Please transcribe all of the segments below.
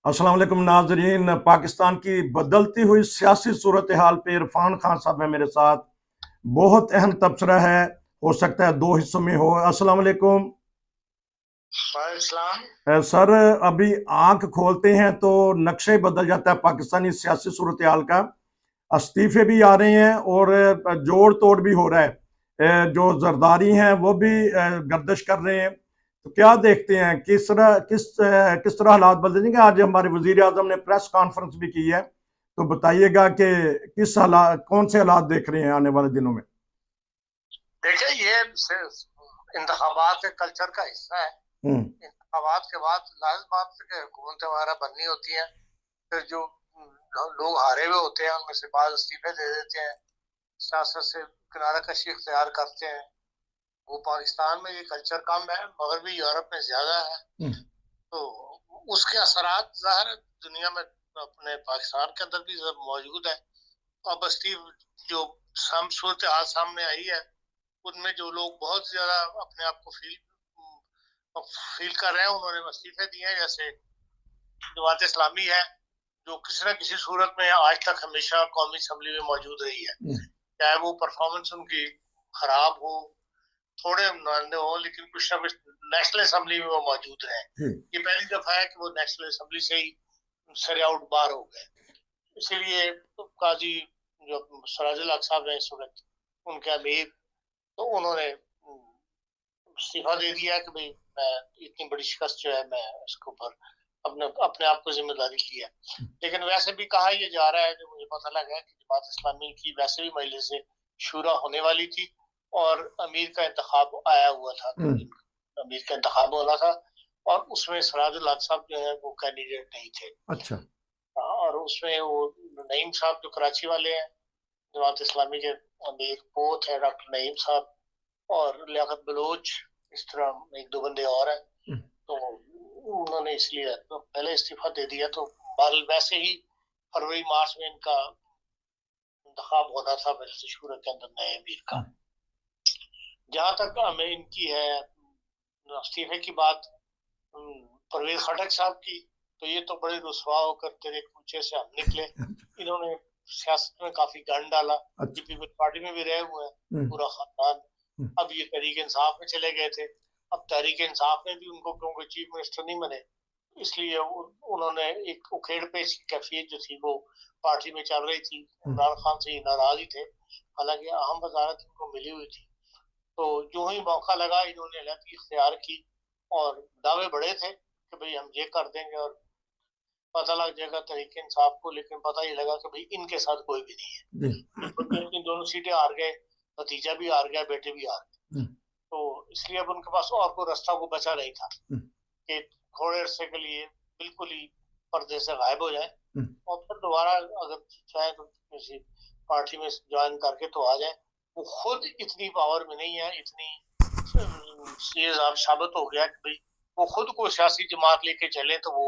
अस्सलाम वालेकुम नाजरीन। पाकिस्तान की बदलती हुई सियासी सूरत हाल पे इरफान खान साहब है मेरे साथ। बहुत अहम तबसरा है, हो सकता है दो हिस्सों में हो। अस्सलाम वालेकुम। सर, अभी आंख खोलते हैं तो नक्शा ही बदल जाता है पाकिस्तानी सियासी सूरत हाल का। इस्तीफे भी आ रहे हैं और जोड़ तोड़ भी हो रहा है। जो जरदारी हैं वो भी गर्दिश कर रहे हैं। तो क्या देखते हैं किस तरह हालात बदलेंगे। आज हमारे वजीर आजम ने प्रेस कॉन्फ्रेंस भी की है, तो बताइएगा कि किस हालात, कौन से हालात देख रहे हैं आने वाले दिनों में। देखिए, ये इंतखाबात के कल्चर का हिस्सा है। इंतखाबात के बाद लाजिम बात है कि हुकूमतें वगैरह बननी होती हैं। फिर जो लोग हारे हुए होते हैं उनमें से बाद इस्तीफे दे देते हैं, सियासत से किनारा कशी इख्तियार करते हैं। वो पाकिस्तान में ये कल्चर कम है, मगरबी यूरोप में ज्यादा है। तो उसके असरात ज़ाहिर है दुनिया में, अपने पाकिस्तान के अंदर भी मौजूद है। अब जो सूरत हाल सामने आई है, उनमें जो लोग बहुत ज्यादा अपने आप को फील कर रहे हैं, उन्होंने इस्तीफे दिए हैं। जैसे जमात इस्लामी है, जो किसी न किसी सूरत में आज तक हमेशा कौमी असम्बली में मौजूद रही है, चाहे वो परफॉर्मेंस उनकी खराब हो, थोड़े नुमाइंदे हो, लेकिन कुछ ना कुछ नेशनल असम्बली में वो मौजूद रहे। ये पहली दफा है कि वो नेशनल असम्बली से ही सरे आउट बार हो गए। इसीलिए तो काजी जो सराजुल हक साहब हैं इस वक्त, उनके अमीर, तो उन्होंने इस्तीफा दे दिया कि भाई मैं इतनी बड़ी शिकस्त जो है मैं इसके ऊपर अपने अपने आप को जिम्मेदारी ली है। लेकिन वैसे भी कहा यह जा रहा है, जो मुझे पता लगा कि जमात इस्लामी की वैसे भी मजलिस से शूरा होने वाली थी और अमीर का इंतखाब आया हुआ था, अमीर का इंतखाब होना था, और उसमें सराजुल हक साहब जो है वो कैंडिडेट नहीं थे। अच्छा। और उसमें वो नईम साहब जो कराची वाले हैं, जमात इस्लामी के अमीर पोत है डॉक्टर नईम साहब, और लियाकत बलोच, इस तरह एक दो बंदे और हैं। तो उन्होंने इसलिए तो पहले इस्तीफा दे दिया। तो बाल वैसे ही फरवरी मार्च में इनका इंतखाब होना था मजलिस शूरा के अंदर नए अमीर का। जहां तक हमें इनकी है इस्तीफे की बात, परवेज खटक साहब की, तो ये तो बड़े रुसवा होकर तेरे कूचे से हम निकले। इन्होंने सियासत में काफी गंड डाला। अच्छा। पीपल्स पार्टी में भी रहे हुए हैं पूरा खानदान। अब ये तहरीक इंसाफ में चले गए थे। अब तहरीक इंसाफ में भी उनको क्योंकि चीफ मिनिस्टर नहीं बने, इसलिए उन्होंने एक उखेड़ पेश की कैफियत जो थी वो पार्टी में चल रही थी। इमरान खान से नाराज ही थे, हालांकि अहम वजारत इनको मिली हुई थी। तो जो ही मौका लगा इन्होंने अलग इख्तियार की और दावे बड़े थे कि भाई हम ये कर देंगे और पता लग जाएगा तहरीक इंसाफ को। लेकिन पता ही लगा कि भाई इनके साथ कोई भी नहीं है। इन दोनों सीटें हार गए, भतीजा भी हार गया, बेटे भी हार गए। तो इसलिए अब उनके पास और कोई रास्ता को बचा नहीं था कि थोड़े अरसे के लिए बिल्कुल ही पर्दे से गायब हो जाए और फिर दोबारा अगर चाहे तो किसी पार्टी में ज्वाइन करके तो आ जाए। वो खुद इतनी पावर में नहीं है, इतनी ये साबित हो गया कि भाई वो खुद को सियासी जमात लेके चले तो वो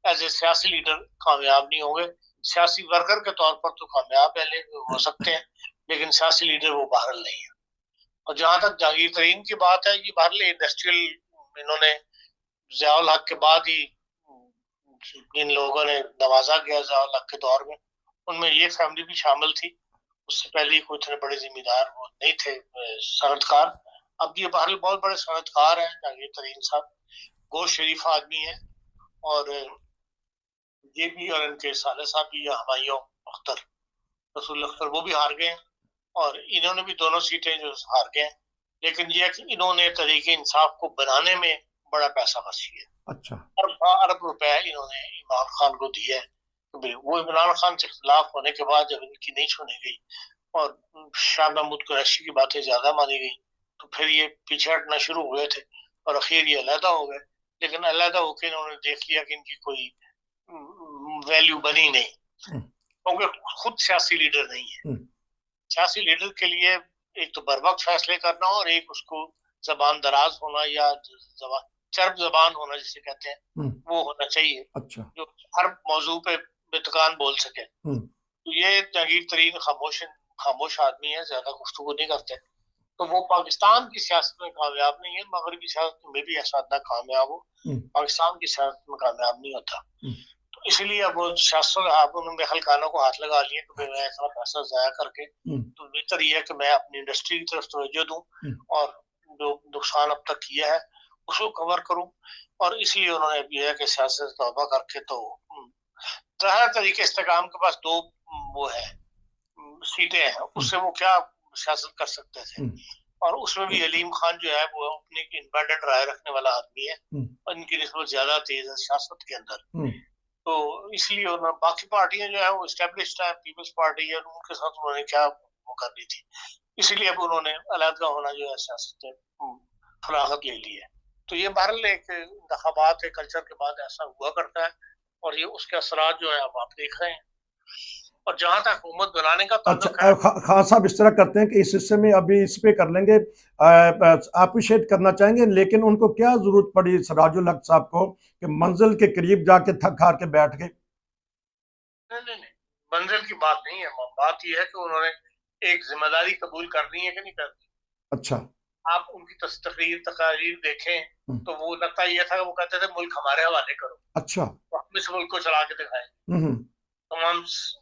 एज ए सियासी लीडर कामयाब नहीं होंगे। सियासी वर्कर के तौर पर तो कामयाब हो सकते हैं, लेकिन सियासी लीडर वो बहरहाल नहीं है। और जहां तक जहांगीर तरीन की बात है, ये बहरहाल इंडस्ट्रियल, इन्होंने ज़ियाउल हक के बाद ही जिन लोगों ने नवाजा गया ज़ियाउल हक के दौर में, उनमें ये फैमिली भी शामिल थी। उससे पहले कोई इतने बड़े जिम्मेदार वो नहीं थे, सनतकार। अब ये बहरहाल बहुत बड़े सनतकार हैं जहांगीर तरीन साहब, गोश शरीफ आदमी है। और ये भी और इनके साले साहब भी, हमायूं अख्तर, रसूल अख्तर, वो भी हार गए। और इन्होंने भी दोनों सीटें जो हार गए। लेकिन ये कि इन्होंने तरीके इंसाफ को बनाने में बड़ा पैसा खर्च किया। अच्छा। अरब रुपए इन्होंने इमरान खान को दिए। तो वो इमरान खान से खिलाफ होने के बाद जब इनकी नहीं सुनी गई और शाह महमूद कुरैशी की बातें ज्यादा मानी गई, तो फिर ये पीछे हटना शुरू हुए थे और आखिर ये अलहदा हो गए। लेकिन अलहदा होकर इन्होंने देख लिया कि इनकी कोई वैल्यू बनी नहीं, क्योंकि खुद सियासी लीडर नहीं है। सियासी लीडर के लिए एक तो बर वक्त फैसले करना और एक उसको जबान दराज होना या चर्ब जबान होना जिसे कहते हैं, वो होना चाहिए। अच्छा। जो हर मौजू पे बेतकान बोल सके। तो ये जहांगीर तरीन खामोश आदमी है, ज्यादा गुफ्तगू नहीं करते। तो वो पाकिस्तान की सियासत में कामयाब नहीं है, मगरबी सियासत में भी ऐसा ना कामयाब हो, पाकिस्तान की सियासत में कामयाब नहीं होता। तो इसलिए अब वो शासन आप उन्होंने हल्कानों को हाथ लगा लिए कि मैं इतना पैसा जाया करके तो बेहतर ये है कि मैं अपनी इंडस्ट्री की तरफ तवज्जो दूं और जो नुकसान अब तक किया है उसको कवर करूं। और इसलिए उन्होंने भी है कि सियासत तौबा करके तो ज़ाहिर तरीके इस्तेकाम के पास दो वो है सीटें हैं, उससे वो क्या सियासत कर सकते थे। और उसमें भी अलीम खान जो है वो अपनी इंडिपेंडेंट राय रखने वाला आदमी है और इनकी निस्बत ज्यादा तेज है सियासत के अंदर। तो इसलिए उन्होंने बाकी पार्टियां जो है वो एस्टेब्लिश्ड है, पीपल्स पार्टी है, उनके साथ उन्होंने क्या वो करनी थी, इसलिए अब उन्होंने अलहदा होना जो है सियासत से फरागत ले ली है। तो ये बहरहाल एक इंतखाबात के कल्चर के बाद ऐसा हुआ करता है और ये उसके असरात जो है अब आप देख रहे हैं। और जहां तक हुकूमत बनाने का अच्छा, खान साहब इस तरह करते हैं कि इस हिस्से में अभी इस पे कर लेंगे, अप्रिशिएट करना चाहेंगे, लेकिन उनको क्या जरूरत पड़ी सराजुल हक साहब को कि मंजिल के करीब जाके थक हार के बैठ गए? नहीं, मंजिल की बात नहीं है, बात यह है कि उन्होंने एक जिम्मेदारी कबूल करनी है कि नहीं करनी। अच्छा, आप उनकी तकरीर देखें तो वो लगता यह था कि वो कहते थे मुल्क हमारे हवाले करो। अच्छा, तो हम इस मुल्क को चला के दिखाएं। तमाम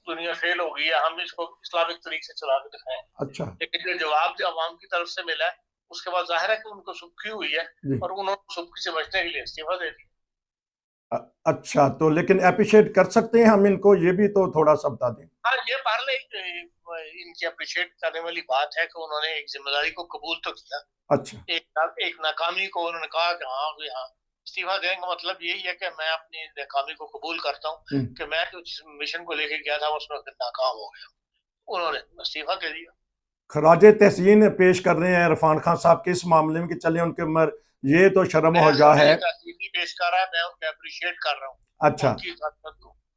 दुनिया फेल हो गई है, हम इसको इस्लामिक तरीके से चला के दिखाएं। अच्छा, लेकिन जो जवाब जो अवाम की तरफ से मिला है उसके बाद जाहिर है कि उनको सुबकी हुई है और उन्होंने सुबकी से बचने के लिए इस्तीफा दे दिया। अच्छा, तो लेकिन अप्रिशिएट कर सकते हैं हम इनको, ये भी तो थोड़ा सा बता दें। हाँ, ये पार्ले इनकी अप्रिशिएट करने वाली बात है कि उन्होंने एक जिम्मेदारी को कबूल तो किया। अच्छा, एक नाकामी को उन्होंने कहा कि हाँ भाई हाँ इस्तीफा देने का मतलब यही है कि मैं अपनी नाकामी को कबूल करता हूँ कि मैं जो मिशन को लेके गया था उसमें नाकाम हो गया, उन्होंने इस्तीफा दे दिया। खराजे तहसीन पेश कर रहे हैं इरफान खान साहब के इस मामले में कि चले उनके मर ये तो शर्म हो जा है। पेश कर रहा है, मैं उनको अप्रिशिएट कर रहा हूँ। अच्छा,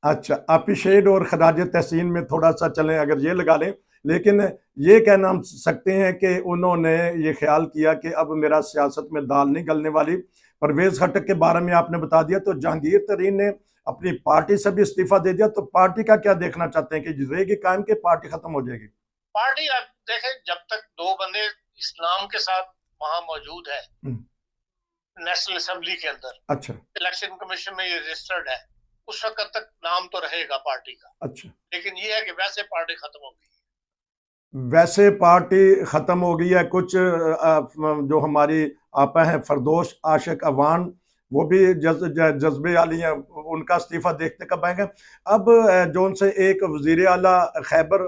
अच्छा, अप्रिशिएट और खराज तहसीन में थोड़ा सा चलें, अगर ये लगा लें, लेकिन ये कहना हम सकते हैं कि उन्होंने ये ख्याल किया कि अब मेरा सियासत में दाल नहीं गलने वाली। परवेज खटक के बारे में आपने बता दिया, तो जहांगीर तरीन ने अपनी पार्टी से भी इस्तीफा दे दिया, तो पार्टी का क्या देखना चाहते हैं कि रहेगी कायम के पार्टी खत्म हो जाएगी? पार्टी आप देखें, जब तक दो बंदे इस्लाम के साथ वहां मौजूद है नेशनल असेंबली के अंदर, अच्छा, इलेक्शन कमीशन में ये रजिस्टर्ड है, उस वक्त तक नाम तो रहेगा पार्टी का। अच्छा, लेकिन ये है कि वैसे पार्टी खत्म हो गई, वैसे पार्टी खत्म हो गई है। कुछ जो हमारी आपा हैं फरदोश आशिक अवान, वो भी जज्बे वाली हैं, उनका इस्तीफा देखते कब आएंगे। अब जो उनसे एक वजीर आला खैबर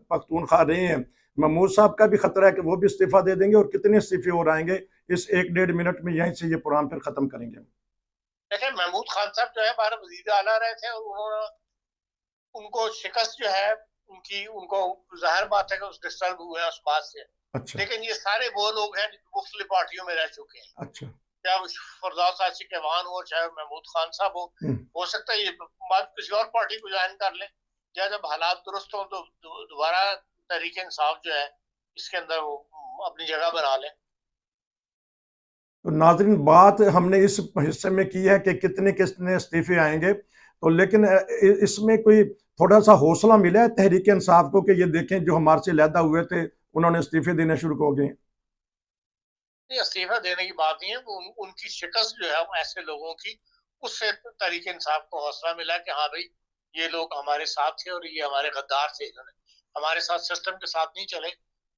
पख्तूनख्वा रहे हैं महमूद साहब का भी खतरा है कि वो भी इस्तीफा दे देंगे, और कितने इस्तीफे और आएंगे इस 1-1.5 मिनट में, यहीं से ये प्रोग्राम फिर खत्म करेंगे। देखिए महमूद खान साहब जो है हमारे वजीर आला रहे थे और उनको शिकस्त जो है उनको जाहिर बात है कि उस डिस्टर्ब हुए हैं उस बात से। अच्छा, लेकिन ये सारे वो लोग हैं जो मुख्तलिफ पार्टियों में रह चुके हैं। अच्छा, चाहे फरदास आशिक अवान हो, चाहे महमूद खान साहब हो सकता है ये बात किसी और पार्टी को ज्वाइन कर ले, या जब हालात दुरुस्त हो तो दोबारा तहरीक इंसाफ जो है इसके अंदर वो अपनी जगह बना ले। तो नाज़रीन, बात हमने इस हिस्से में की है कि कितने कितने इस्तीफे आएंगे, तो लेकिन इसमें कोई थोड़ा सा हौसला मिला है तहरीक इंसाफ को कि ये देखें जो हमारे से अलहदा हुए थे उन्होंने इस्तीफे देने शुरू हो गए? इस्तीफा देने की बात नहीं है, उनकी शिकस्त जो है वो ऐसे लोगों की, उससे तहरीक इंसाफ को हौसला मिला कि हाँ भाई ये लोग हमारे साथ थे और ये हमारे गद्दार थे, इन्होंने हमारे साथ सिस्टम के साथ नहीं चले,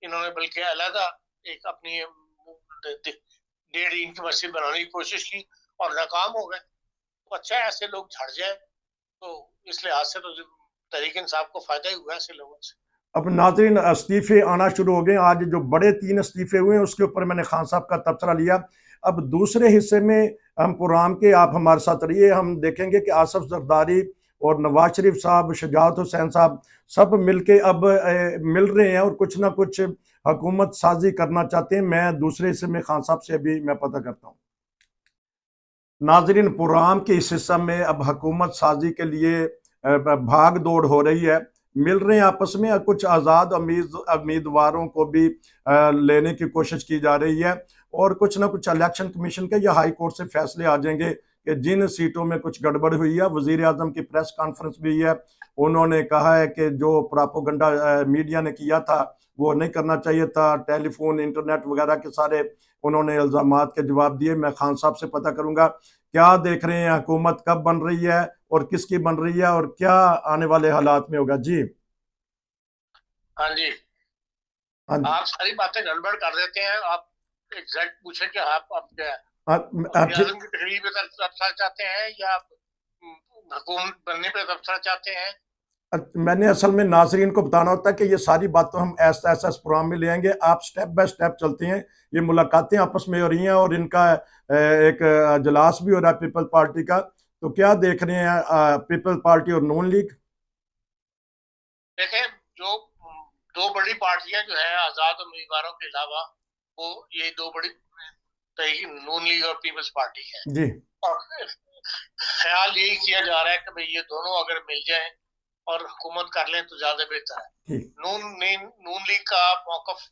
इन्होंने बल्कि अलहदा एक अपनी डेढ़ इंच की मस्जिद बनाने की कोशिश की और नाकाम हो गए। तो अच्छा है ऐसे लोग झड़ जाए, तो इस लिहाज से तो तहरीक इंसाफ को फायदा ही हुआ ऐसे लोगों से। अब नाज़रीन, इस्तीफे आना शुरू हो गए। आज जो बड़े 3 इस्तीफे हुए हैं उसके ऊपर मैंने खान साहब का तबसरा लिया। अब दूसरे हिस्से में हम प्रोग्राम के आप हमारे साथ रहिए, हम देखेंगे कि आसफ जरदारी और नवाज शरीफ साहब, शुजात हुसैन साहब सब मिलके अब मिल रहे हैं और कुछ ना कुछ हुकूमत साजी करना चाहते हैं। मैं दूसरे हिस्से में खान साहब से अभी मैं पता करता हूँ। नाज़रीन, प्रोग्राम के इस हिस्से में अब हुकूमत साजी के लिए भाग दौड़ हो रही है, मिल रहे हैं आपस में, कुछ आज़ाद उम्मीदवारों को भी लेने की कोशिश की जा रही है, और कुछ ना कुछ इलेक्शन कमीशन के या हाई कोर्ट से फैसले आ जाएंगे कि जिन सीटों में कुछ गड़बड़ हुई है। वजीर आजम की प्रेस कॉन्फ्रेंस भी है, उन्होंने कहा है कि जो प्रोपेगेंडा मीडिया ने किया था वो नहीं करना चाहिए था, टेलीफोन इंटरनेट वगैरह के सारे उन्होंने इल्ज़ामात के जवाब दिए। मैं खान साहब से पता करूंगा क्या देख रहे हैं, हुकूमत कब बन रही है और किसकी बन रही है और क्या आने वाले हालात में होगा? जी हाँ जी, हाँ जी। आप सारी बातें गड़बड़ कर देते हैं। आप एग्जैक्ट पूछे कि आप क्या ठीक। आजम की तकलीफ पे तबसरा चाहते हैं या हुकूमत बनने पे तबसरा चाहते हैं? मैंने असल में नाजरीन को बताना होता है कि ये सारी बातें हम ऐसा ऐसा इस प्रोग्राम में ले आएंगे, आप स्टेप बाय स्टेप चलते हैं। ये मुलाकातें आपस में हो रही हैं और इनका एक अजलास भी हो रहा है पीपल पार्टी का। तो क्या देख रहे हैं पीपल पार्टी और नून लीग? देखें, जो दो बड़ी पार्टियां जो है आजाद उम्मीदवारों के अलावा, वो ये दो बड़ी नून लीग और पीपल्स पार्टी है। जी और ख्याल यही किया जा रहा है कि भाई ये दोनों अगर मिल जाएं और हुकूमत कर लें तो ज्यादा बेहतर है। नून लीग का मौकफ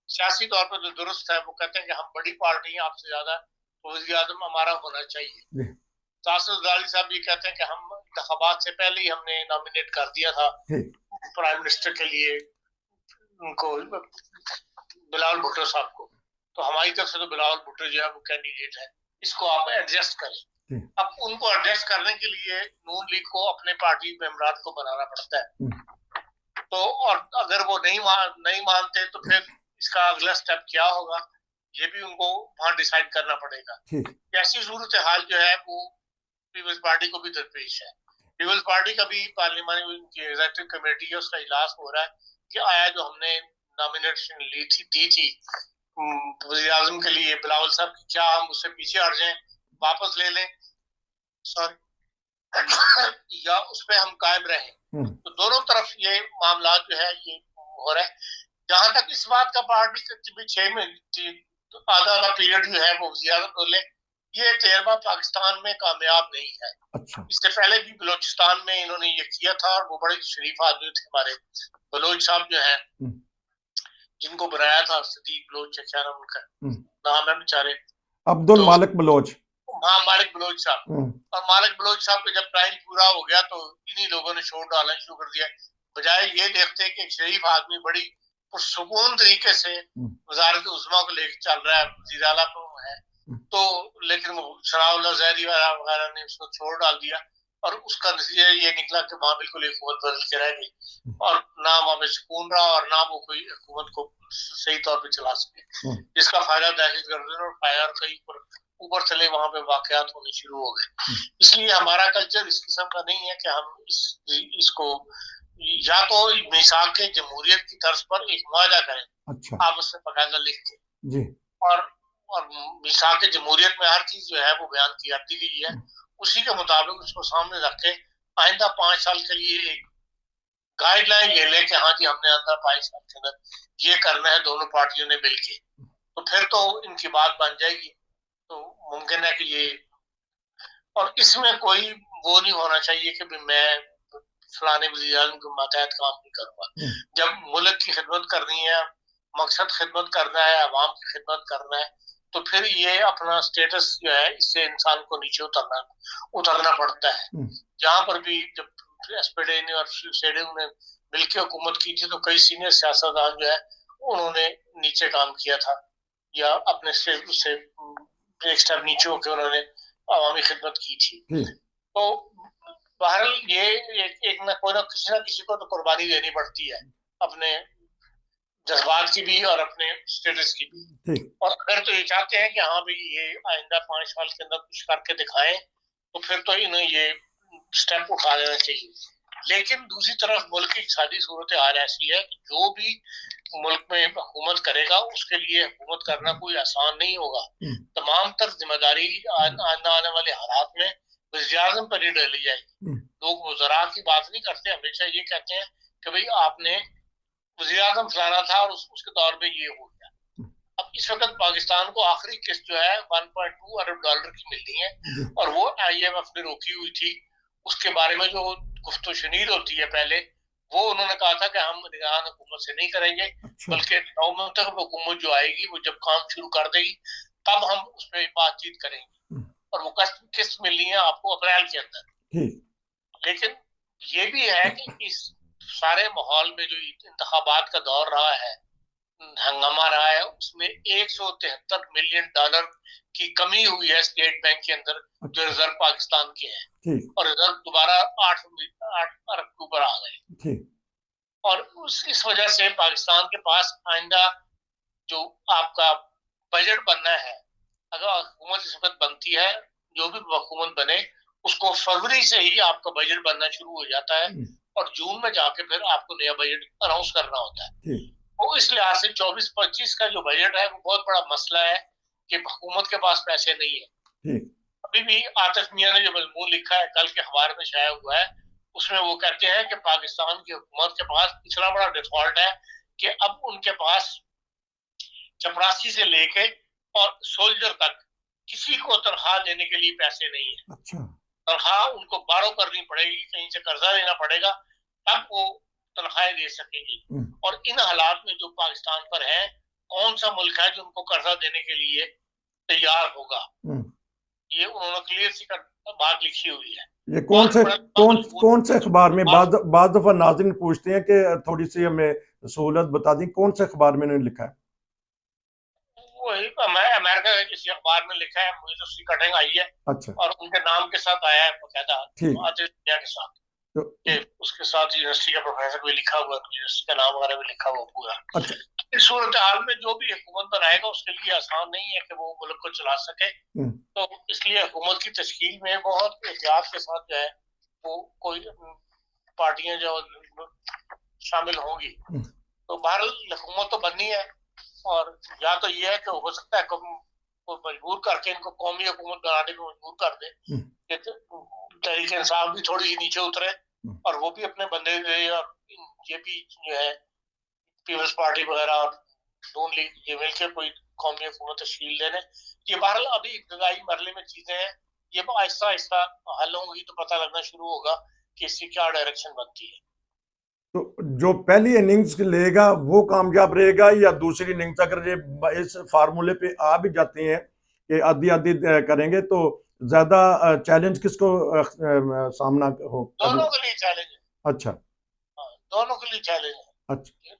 सियासी तौर पर जो दुरुस्त है, वो कहते हैं कि हम बड़ी पार्टी हैं, आपसे ज्यादा वज़ीर आज़म हमारा होना चाहिए। जासिद अली साहब भी कहते हैं कि हम इंतखाबात से पहले ही हमने नॉमिनेट कर दिया था प्राइम मिनिस्टर के लिए उनको, बिलावल भुट्टो साहब को। तो हमारी तरफ से तो बिलावल भुट्टो जो है वो कैंडिडेट है, इसको आप एडजस्ट करें। अब उनको एडजस्ट करने के लिए नून लीग को अपने पार्टी मेंबरान को बनाना पड़ता है। तो और अगर वो नहीं मानते तो फिर इसका अगला स्टेप क्या होगा, ये भी उनको वहां डिसाइड करना पड़ेगा। ऐसी सूरत हाल जो है वो पीपल्स पार्टी को भी दरपेश है। पीपल्स पार्टी का भी पार्लियामानी एग्जीक्यूटिव कमेटी है, उसका इजलास हो रहा है कि आया जो हमने नॉमिनेशन दी थी वज़ीर आज़म के लिए बिलावल साहब की, क्या हम उससे पीछे हट जाएं, वापस ले लें, सॉरी, या उस पर हम कायम रहें। तो दोनों तरफ ये मामला जो है ये हो रहा है। जहां तक इस बात का पार्टी के 6 महीने तो आधा पीरियड जो है वो वज़ीर बोले, ये तजर्बा पाकिस्तान में कामयाब नहीं है। अच्छा। इससे पहले भी बलोचिस्तान में इन्होंने ये किया था और वो बड़े शरीफ आदमी थे हमारे बलोच साहब जो है, जिनको बनाया था सदीक बलोच, क्या नाम उनका नाम है बेचारे, अब्दुल मालिक बलोच। हाँ, मालिक बलोच साहब। और मालिक बलोच साहब का जब टाइम पूरा हो गया तो इन्हीं लोगों ने शोर डालना शुरू कर दिया, बजाय ये देखते कि एक शरीफ आदमी बड़ी पुरसुकून तरीके से वजारत उज़्मा को लेकर चल रहा है, वज़ीर आला को है, तो लेकिन वो सनाउल्लाह ज़हरी वगैरह ने उसको छोड़ डाल दिया और उसका नतीजा ये निकला कि वहां बिल्कुल एक हुकूमत बदल के रह गई और ना वहां पे सुकून रहा और ना वो कोई हुकूमत को सही तौर पे चला सके, जिसका फायदा दहशतगर्द और फायर कई ऊपर चले वहां पे वाकयात होने शुरू हो गए। इसलिए हमारा कल्चर इस किस्म का नहीं है कि हम इसको या तो मिसाक के जमहूरियत की तर्ज पर एक मुआहदा करें, अच्छा, आपस में बाकायदा लिख के जी, और मिसाक के जमहूरियत में हर चीज जो है वो बयान की जाती गई है, उसी के मुताबिक उसको सामने रख के आइंदा 5 साल के लिए एक गाइडलाइन ले लें कि हाँ जी हमने आइंदा 5 साल के अंदर ये करना है दोनों पार्टियों ने मिलके, तो फिर तो इनकी बात बन जाएगी। तो मुमकिन है कि ये, और इसमें कोई वो नहीं होना चाहिए कि मैं फलाने वज़ीर आज़म के मातहत काम नहीं करूंगा। जब मुल्क की खिदमत करनी है, मकसद खिदमत करना है, अवाम की खिदमत करना है, तो फिर ये अपना स्टेटस जो है इससे इंसान को नीचे उतरना पड़ता है। जहां पर भी जब एसपीडी ने और शेडिंग ने मिलकर हुकूमत की थी तो कई सीनियर सियासतदान जो है उन्होंने नीचे काम किया था या अपने से एक स्टेप नीचे होकर उन्होंने अवामी खिदमत की थी। तो बहरहाल ये एक ना कोई ना किसी को तो कुर्बानी देनी पड़ती है, अपने जज्बात की भी और अपने स्टेटस की भी। और अगर तो ये चाहते हैं कि हाँ भाई ये आइंदा 5 साल के अंदर कुछ करके दिखाएं तो फिर तो इन्हें ये स्टेप उठा लेना चाहिए। लेकिन दूसरी तरफ मुल्क की इक़्तिसादी सूरत हाल ऐसी है कि जो भी मुल्क में हुकूमत करेगा उसके लिए हुकूमत करना कोई आसान नहीं होगा। तमाम तर जिम्मेदारी आने वाले हालात में वज़ीर आज़म पर ही डाली जाएगी। लोग वज़रा की बात नहीं करते, हमेशा ये कहते हैं कि भाई आपने वज़ीर आज़म फलाना था और उसके दौर में ये हो गया। अब इस वक्त पाकिस्तान को आखिरी किस्त जो है 1.2 अरब डॉलर की मिलनी है और वो IMF ने रोकी हुई थी। उसके बारे में जो गुफ्तो शनीद होती है पहले, वो उन्होंने कहा था कि हम निगरान हुकूमत से नहीं करेंगे, बल्कि 9 मंतखब हुकूमत जो आएगी वो जब काम शुरू कर देगी तब हम उस पर बातचीत करेंगे और वो किस्त मिलनी है आपको अप्रैल के अंदर। लेकिन ये भी है कि इस सारे माहौल में जो इंतखाबात का दौर रहा है हंगामा रहा है, उसमें $173 मिलियन की कमी हुई है स्टेट बैंक के अंदर, जो रिजर्व पाकिस्तान के हैं, और रिजर्व दोबारा 8 अरब के ऊपर आ गए। और इस वजह से पाकिस्तान के पास आइंदा जो आपका बजट बनना है, अगर हुकूमत इस वक्त बनती है, जो भी हुकूमत बने उसको फरवरी से ही आपका बजट बनना शुरू हो जाता है, और जून में जाके फिर आपको नया बजट अनाउंस करना होता है। वो इस लिहाज से 24-25 का जो बजट है वो बहुत बड़ा मसला है कि हुकूमत के पास पैसे नहीं है। अभी भी आतिफ मियां ने जो मजमून लिखा है, कल के अखबार में शाया हुआ है, उसमें वो कहते हैं कि पाकिस्तान की हुकूमत के पास इतना बड़ा डिफॉल्ट है कि अब उनके पास चपरासी से लेके और सोल्जर तक किसी को तनख्वाह देने के लिए पैसे नहीं है। तनख्वाह उनको बारो करनी पड़ेगी, कहीं से कर्जा लेना पड़ेगा, तब वो तनख्वाहें दे सकेंगी। और इन हालात में जो पाकिस्तान पर है, कौन सा मुल्क है जो उनको कर्जा देने के लिए तैयार होगा? ये उन्होंने क्लियर सी बात लिखी हुई है। ये कौन से अखबार में? बाद दफा नाज़रीन पूछते हैं कि थोड़ी सी हमें सहूलत बता दी, कौन से अखबार में इन्होंने लिखा है? वही अमेरिका के किसी अखबार में लिखा है, मुझे तो उसकी कटिंग आई है। अच्छा। और उनके नाम के साथ आया है बकायदा, के साथ तो, उसके साथ यूनिवर्सिटी का प्रोफेसर भी लिखा हुआ, यूनिवर्सिटी का नाम वगैरह भी लिखा हुआ पूरा। अच्छा। इस सूरत हाल में जो भी हुकूमत बनाएगा उसके लिए आसान नहीं है कि वो मुल्क को चला सके, तो इसलिए हुकूमत की तश्कील में बहुत एहतियात के साथ जो है वो कोई पार्टियां जो शामिल होंगी। तो बहरहाल हुकूमत तो बननी है, और या तो ये है कि हो सकता है को मजबूर करके इनको कौमी हुकूमत बनाने को मजबूर कर दे, तहरीक इंसाफ भी थोड़ी सी नीचे उतरे और वो भी अपने बंदे दे, और जेपी जो है पीपल्स पार्टी वगैरह और नून लीग ये मिलकर कोई कौमी हुकूमत तश्कील देने। ये बहरहाल अभी इब्तदाई मरहले में चीजें हैं, ये आहिस्ता आहिस्ता हल होंगी तो पता लगना शुरू होगा कि इसकी क्या डायरेक्शन बनती है। तो जो पहली इनिंग्स लेगा वो कामयाब रहेगा, या दूसरी इनिंग्स अगर ये इस फार्मूले पे आ भी जाते हैं कि आधी आधी करेंगे, तो ज्यादा चैलेंज किसको सामना हो? दोनों के लिए चैलेंज है। अच्छा। दोनों के लिए चैलेंज है। अच्छा।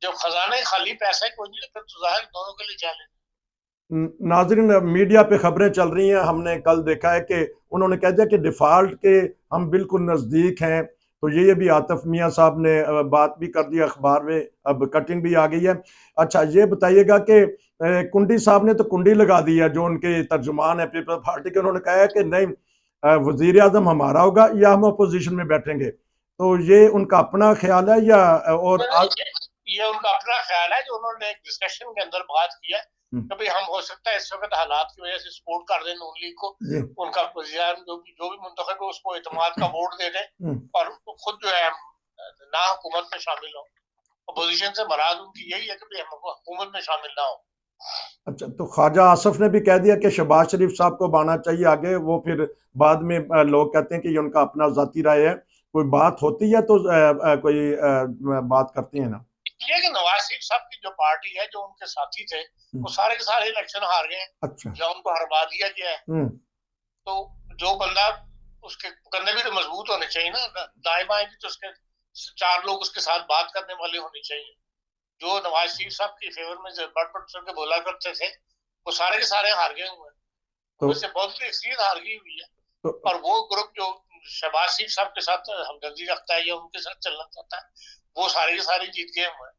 जब खजाना खाली पैसा कोई नहीं लगता तो जाहिर दोनों के लिए चैलेंज। नाज़रीन, मीडिया पे खबरें चल रही हैं, हमने कल देखा है कि उन्होंने कह दिया कि डिफॉल्ट के हम बिल्कुल नज़दीक हैं, तो ये भी आतिफ मियां साहब ने बात भी कर दी अखबार में, अब कटिंग भी आ गई है। अच्छा, ये बताइएगा कि कुंडी साहब ने तो कुंडी लगा दी है, जो उनके तर्जुमान है पीपल्स पार्टी के, उन्होंने कहा है कि नहीं, वजीर आजम हमारा होगा या हम अपोजिशन में बैठेंगे। तो ये उनका अपना ख्याल है या और ये उनका अपना ख्याल है, जो उन्होंने एक डिस्कशन के अंदर बात किया कि भाई हम हो सकता है इस वक्त हालात की वजह से सपोर्ट कर दें नून लीग को, उनका वज़ीर जो भी मुंतखब है उसको इत्मीनान का वोट दे दें और खुद जो है ना हुकूमत में शामिल हो। अपोजिशन से मराद उनकी यही है कि भाई हम हुकूमत में शामिल ना हो। अच्छा, तो ख्वाजा आसफ ने भी कह दिया कि शहबाज शरीफ साहब को बाना चाहिए आगे, वो फिर बाद में लोग कहते हैं कि ये उनका अपना जाती राय है, कोई बात होती है तो कोई बात करते हैं ना। ये कि नवाज शरीफ साहब की जो पार्टी है, जो उनके साथी थे, वो सारे के सारे इलेक्शन हार गए। अच्छा। या उनको हरवा दिया गया है। तो जो बंदा उसके कंधे भी तो मजबूत होने चाहिए ना, दाएं बाएं भी तो उसके 4 लोग उसके साथ बात करने वाले होने चाहिए। जो नवाज शरीफ साहब के फेवर में बढ़ के बोला करते थे, वो सारे के सारे हार गए हुए हैं। तो वैसे बहुत सी अक्सरियत हार गई हुई है। तो, और वो ग्रुप जो शहबाज शरीफ साहब के साथ हमदर्दी रखता है या उनके साथ चलना चाहता है, वो सारे के सारे जीत गए हुए हैं।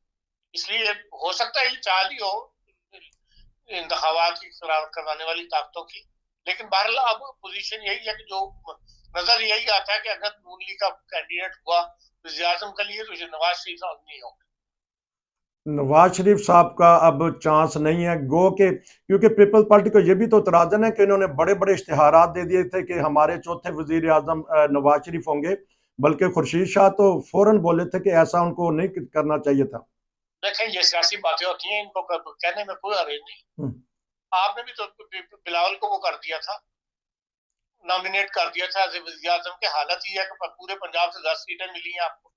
इसलिए हो सकता है चाल ही हो इंतखाबात की करवाने वाली ताकतों की, लेकिन बहरहाल अब पोजीशन यही है कि जो नजर यही आता है कि अगर नून लीग का कैंडिडेट हुआ वज़ीर आज़म के लिए तो नवाज शरीफ साहब नहीं होंगे। नवाज शरीफ साहब का अब चांस नहीं है गो के, क्योंकि पीपल्स पार्टी को यह भी तो तराजन है कि इन्होंने बड़े बड़े इश्तिहारात दे दिए थे कि हमारे चौथे वजीर आजम नवाज शरीफ होंगे, बल्कि खुर्शीद शाह तो फौरन बोले थे कि ऐसा उनको नहीं करना चाहिए था। देखें, ये सियासी बातें होती हैं, इनको कहने में कोई हर्ज नहीं। आपने भी तो बिलावल को वो कर दिया था, नॉमिनेट कर दिया था वज़ीर आज़म के। हालत ये है कि पूरे पंजाब से 10 सीटें मिली हैं आपको,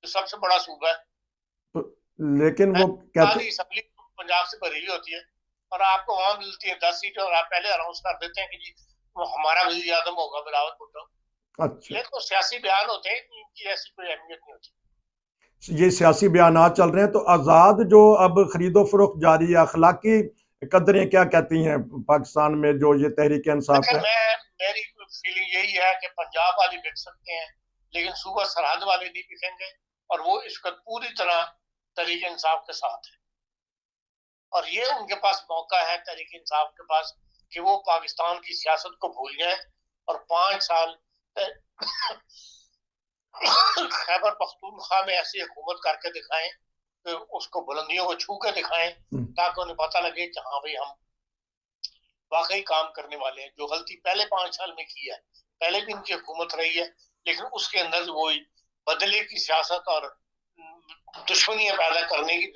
तो सबसे बड़ा सूबा है। तो, लेकिन वो कहते असेंबली पंजाब से भरी हुई होती है और आपको वहां मिलती है 10 सीटें, और आप पहले अनाउंस कर देते हैं कि जी वो हमारा वज़ीर आज़म होगा बिलावल भुट्टो। अच्छा। ये तो सियासी बयान होते हैं, इनकी ऐसी कोई अहमियत नहीं होती। ये सियासी बयानात चल रहे हैं, तो आज़ाद जो अब खरीदो फरोख्त जारी है, अखलाकी कदरें क्या कहती हैं पाकिस्तान में जो ये तहरीक इंसाफ है? मेरी फीलिंग यही है कि पंजाब वाले बिक सकते हैं लेकिन सूबा सरहद वाले नहीं बिकेंगे, और वो इस वक्त पूरी तरह तहरीक इंसाफ के साथ है। और ये उनके पास मौका है तहरीक इंसाफ के पास कि वो पाकिस्तान की सियासत को भूल जाए और 5 साल खैबर पख्तूनख्वा में ऐसी हुकूमत करके दिखाएं कि उसको बुलंदियों को छू के दिखाएं, ताकि उन्हें पता लगे कि हाँ भाई हम वाकई काम करने वाले हैं। जो गलती पहले 5 साल में की है, पहले भी इनकी हुकूमत रही है, लेकिन उसके अंदर वो बदले की सियासत और दुश्मनियां पैदा करने की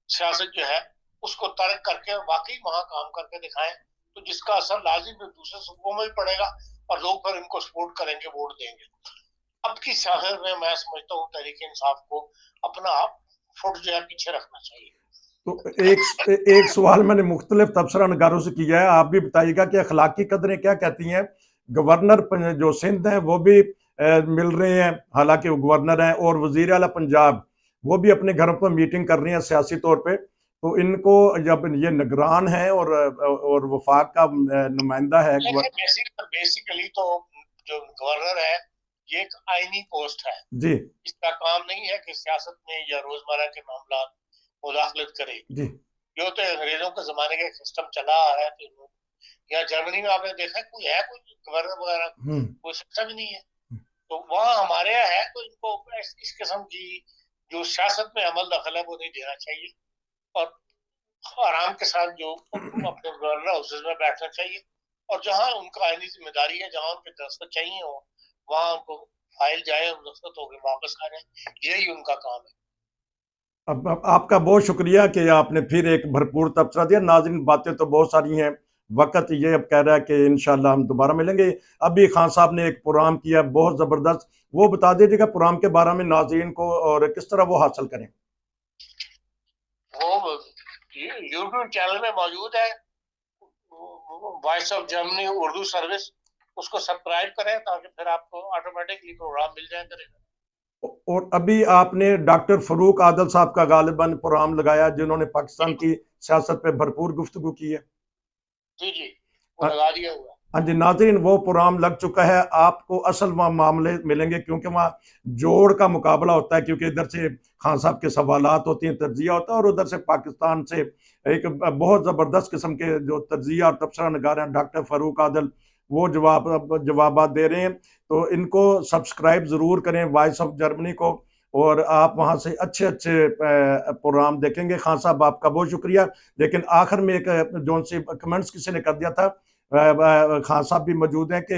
सियासत जो है उसको तर्क करके वाकई वहां काम करके दिखाएं, तो जिसका असर लाजिम दूसरे सूबों में भी पड़ेगा और लोग फिर इनको सपोर्ट करेंगे, वोट देंगे। अब की सियासत में मैं समझता हूँ तहरीक इंसाफ को अपना फुट जो है पीछे रखना चाहिए। तो एक सवाल मैंने मुख्तलिफ तबसरा नगारों से किया है, आप भी बताइएगा कि अखलाकी कदरें क्या कहती हैं। गवर्नर जो सिंध है वो भी मिल रहे हैं, हालांकि वो गवर्नर हैं, और वजीर आला पंजाब वो भी अपने घरों पर मीटिंग कर रही हैं सियासी तौर पे। तो इनको जब ये निगरान है और वफाक का नुमाइंदा है, बेसिकली तो जो गवर्नर है ये एक आईनी पोस्ट है जी, इसका काम नहीं है कि सियासत में या रोजमर्रा के मामला मुदाखलत करे जी। जो तो अंग्रेजों के जमाने का सिस्टम चला आ रहा है, तो या जर्मनी में आपने देखा कोई है कोई गवर्नर वगैरह, कोई सिस्टम ही नहीं है। तो वहाँ हमारे यहाँ है, तो इनको इस किस्म की जो सियासत में अमल दखल है वो नहीं देना चाहिए और आराम के साथ जो अपने गवर्नर हाउसेज में बैठना चाहिए, और जहाँ उनका आईनी जिम्मेदारी है, जहाँ उनके दस्तखत चाहिए हो वहाँ उनको फाइल जाए, दस्तखत होकर वापस आ जाए, यही उनका काम है। अब आपका बहुत शुक्रिया कि आपने फिर एक भरपूर तबसरा दिया। नाज़रीन, बातें तो बहुत सारी हैं, वक्त ये अब कह रहा है कि इंशाल्लाह हम दोबारा मिलेंगे। अभी खान साहब ने एक प्रोग्राम किया बहुत ज़बरदस्त, वो बता दीजिएगा प्रोग्राम के बारे में नाज़रीन को, और किस तरह वो हासिल करें। वो यूट्यूब चैनल में मौजूद है, voice of Germany Urdu service, उसको सब्सक्राइब करें ताकि फिर आपको ऑटोमेटिकली प्रोग्राम मिल जाए करेगा। और अभी आपने डॉक्टर फरूक आदल साहब का गालिबन प्रोग्राम लगाया, जिन्होंने पाकिस्तान की सियासत पे भरपूर गुफ्तगू की है। जी जी, वो लगा दिया हुआ। हाँ जी नाज़रीन, वो प्रोग्राम लग चुका है, आपको असल वहाँ मामले मिलेंगे, क्योंकि वहाँ जोड़ का मुकाबला होता है, क्योंकि इधर से खान साहब के सवालात होती हैं, तर्जिया होता है, और उधर से पाकिस्तान से एक बहुत ज़बरदस्त किस्म के जो तर्जिया और तबसरा नगार हैं डॉक्टर फरूक आदल, वो जवाब दे रहे हैं। तो इनको सब्सक्राइब ज़रूर करें, वॉइस ऑफ जर्मनी को, और आप वहाँ से अच्छे अच्छे प्रोग्राम देखेंगे। खान साहब आपका बहुत शुक्रिया। लेकिन आखिर में एक जो सी कमेंट्स किसी ने कर दिया था, खान साहब भी मौजूद हैं, कि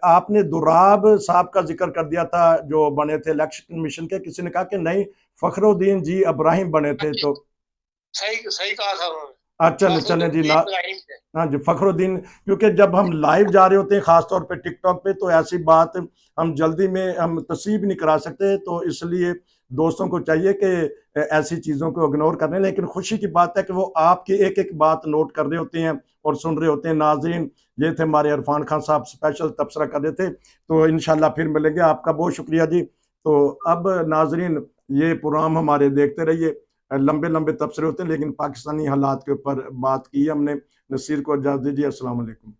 आपने दुराब साहब का जिक्र कर दिया था जो बने थे इलेक्शन कमीशन के, किसी ने कहा कि नहीं फखरुद्दीन जी इब्राहिम बने थे। तो सही कहा था उन्होंने। चलें चलें जी ना, हाँ जी फखरुद्दीन, क्योंकि जब हम लाइव जा रहे होते हैं खासतौर पे टिकटॉक पे, तो ऐसी बात हम जल्दी में हम तस्वीर नहीं करा सकते, तो इसलिए दोस्तों को चाहिए कि ऐसी चीज़ों को इग्नोर करने। लेकिन खुशी की बात है कि वो आपकी एक एक बात नोट कर रहे होते हैं और सुन रहे होते हैं। नाज़रीन, ये थे हमारे इरफान खान साहब, स्पेशल तबसरा कर रहे थे। तो इंशाल्लाह फिर मिलेंगे। आपका बहुत शुक्रिया जी। तो अब नाज़रीन, ये प्रोग्राम हमारे देखते रहिए, लंबे लंबे तबसरे होते हैं, लेकिन पाकिस्तानी हालात के ऊपर बात की हमने। नसीर को इजाज़त दीजिए। अस्सलाम वालेकुम।